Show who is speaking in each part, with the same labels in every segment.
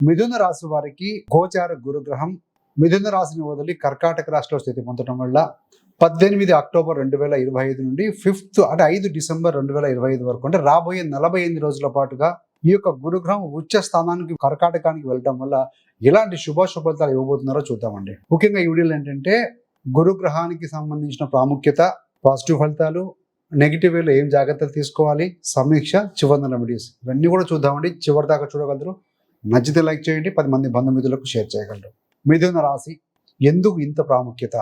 Speaker 1: మిథున రాశి వారికి గోచార గురుగ్రహం మిథున రాశిని వదిలి కర్కాటక రాశిలో స్థితి పొందడం వల్ల 18 అక్టోబర్ 2025 నుండి 5 డిసెంబర్ 2025 వరకు అంటే రాబోయే 48 రోజుల పాటుగా ఈ యొక్క గురుగ్రహం ఉచ్చ స్థానానికి కర్కాటకానికి వెళ్ళడం వల్ల ఎలాంటి శుభాశుభాలు ఇవ్వబోతున్నారో చూద్దామండి. ముఖ్యంగా ఈ వీడియోలో ఏంటంటే గురుగ్రహానికి సంబంధించిన ప్రాముఖ్యత, పాజిటివ్ ఫలితాలు, నెగిటివ్ వేలో ఏం జాగ్రత్తలు తీసుకోవాలి, సమీక్ష, చివరి రెమెడీస్ ఇవన్నీ కూడా చూద్దామండి. చివరి దాకా చూడగలరు. నచ్చితే లైక్ చేయండి, 10 మంది బంధుమిత్రులకు షేర్ చేయగలరు. మిథున రాశి ఎందుకు ఇంత ప్రాముఖ్యత?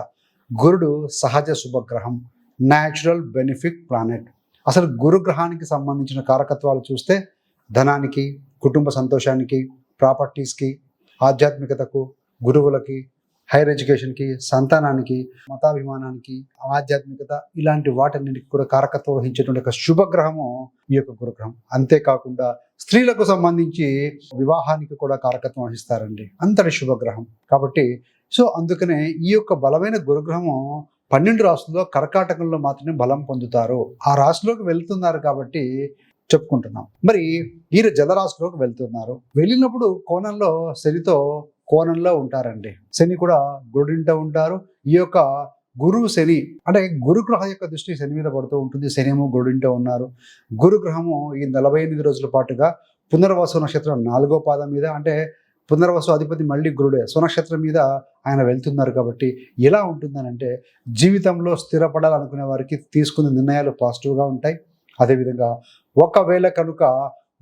Speaker 1: గురుడు సహజ శుభగ్రహం, న్యాచురల్ బెనిఫిట్ ప్లానెట్. అసలు గురుగ్రహానికి సంబంధించిన కారకత్వాలు చూస్తే ధనానికి, కుటుంబ సంతోషానికి, ప్రాపర్టీస్కి, ఆధ్యాత్మికతకు, గురువులకి, హైయర్ ఎడ్యుకేషన్కి, సంతానానికి, మతాభిమానానికి, ఆధ్యాత్మికత ఇలాంటి వాటన్నిటికి కూడా కారకత్వం వహించేటువంటి ఒక శుభగ్రహము ఈ యొక్క గురుగ్రహం. అంతేకాకుండా స్త్రీలకు సంబంధించి వివాహానికి కూడా కారకత్వం వహిస్తారండి. అంతటి శుభగ్రహం కాబట్టి అందుకనే ఈ యొక్క బలమైన గురుగ్రహము 12 రాశుల్లో కర్కాటకంలో మాత్రమే బలం పొందుతారు. ఆ రాశిలోకి వెళ్తున్నారు కాబట్టి చెప్పుకుంటున్నాం. మరి వీరు జలరాశిలోకి వెళ్తున్నారు. వెళ్ళినప్పుడు కోణంలో శనితో కోణంలో ఉంటారండి. శని కూడా గురుడింట ఉంటారు. ఈ యొక్క గురువు శని అంటే గురుగ్రహ యొక్క దృష్టి శని మీద పడుతూ ఉంటుంది. శని ఏమో గురుడింట ఉన్నారు. గురుగ్రహము ఈ 48 రోజుల పాటుగా పునర్వసు నక్షత్రం 4వ పాదం మీద, అంటే పునర్వసు అధిపతి మళ్ళీ గురుడే, స్వనక్షత్రం మీద ఆయన వెళ్తున్నారు. కాబట్టి ఎలా ఉంటుందనంటే జీవితంలో స్థిరపడాలనుకునే వారికి తీసుకునే నిర్ణయాలు పాజిటివ్గా ఉంటాయి. అదేవిధంగా ఒకవేళ కనుక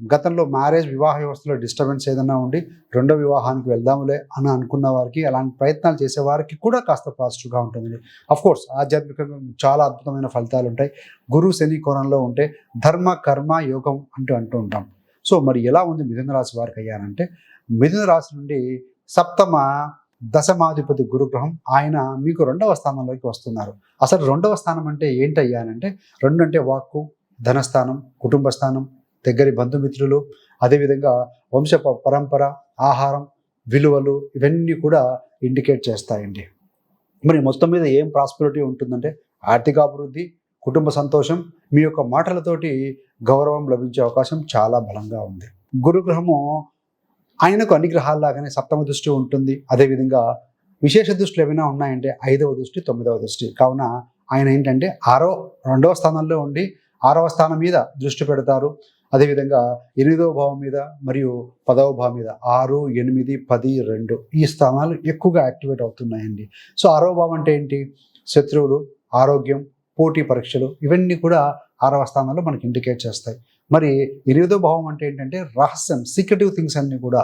Speaker 1: గతంలో మ్యారేజ్ వివాహ వ్యవస్థలో డిస్టర్బెన్స్ ఏదైనా ఉండి రెండో వివాహానికి వెళ్దాములే అని అనుకున్న వారికి, అలాంటి ప్రయత్నాలు చేసే వారికి కూడా కాస్త పాజిటివ్గా ఉంటుంది. అఫ్కోర్స్ ఆధ్యాత్మికంగా చాలా అద్భుతమైన ఫలితాలు ఉంటాయి. గురు శని కోణంలో ఉంటే ధర్మ కర్మ యోగం అంటూ ఉంటాం. మరి ఎలా ఉంది మిథున రాశి వారికి అయ్యానంటే, మిథున రాశి నుండి సప్తమ దశమాధిపతి గురుగ్రహం ఆయన మీకు 2వ స్థానంలోకి వస్తున్నారు. అసలు 2వ స్థానం అంటే ఏంటయ్యానంటే, 2 అంటే వాక్కు, ధనస్థానం, కుటుంబ స్థానం, దగ్గరి బంధుమిత్రులు, అదేవిధంగా వంశ పరంపర, ఆహారం, విలువలు ఇవన్నీ కూడా ఇండికేట్ చేస్తాయండి. మరి మొత్తం మీద ఏం ప్రాస్పెరిటీ ఉంటుందంటే ఆర్థిక అభివృద్ధి, కుటుంబ సంతోషం, మీ యొక్క మాటలతోటి గౌరవం లభించే అవకాశం చాలా బలంగా ఉంది. గురుగ్రహము ఆయనకు అన్ని గ్రహాల్లాగానే సప్తమ దృష్టి ఉంటుంది. అదేవిధంగా విశేష దృష్టిలు ఏమైనా ఉన్నాయంటే 5వ దృష్టి, 9వ దృష్టి. కావున ఆయన ఏంటంటే 2వ స్థానంలో ఉండి 6వ స్థానం మీద దృష్టి పెడతారు. అదేవిధంగా 8వ భావం మీద మరియు 10వ భావం మీద 6, 8, 10, 2 ఈ స్థానాలు ఎక్కువగా యాక్టివేట్ అవుతున్నాయండి. 6వ భావం అంటే ఏంటి? శత్రువులు, ఆరోగ్యం, పోటీ పరీక్షలు ఇవన్నీ కూడా 6వ స్థానంలో మనకి ఇండికేట్ చేస్తాయి. మరి 8వ భావం అంటే ఏంటంటే రహస్యం, సీక్రెటివ్ థింగ్స్ అన్నీ కూడా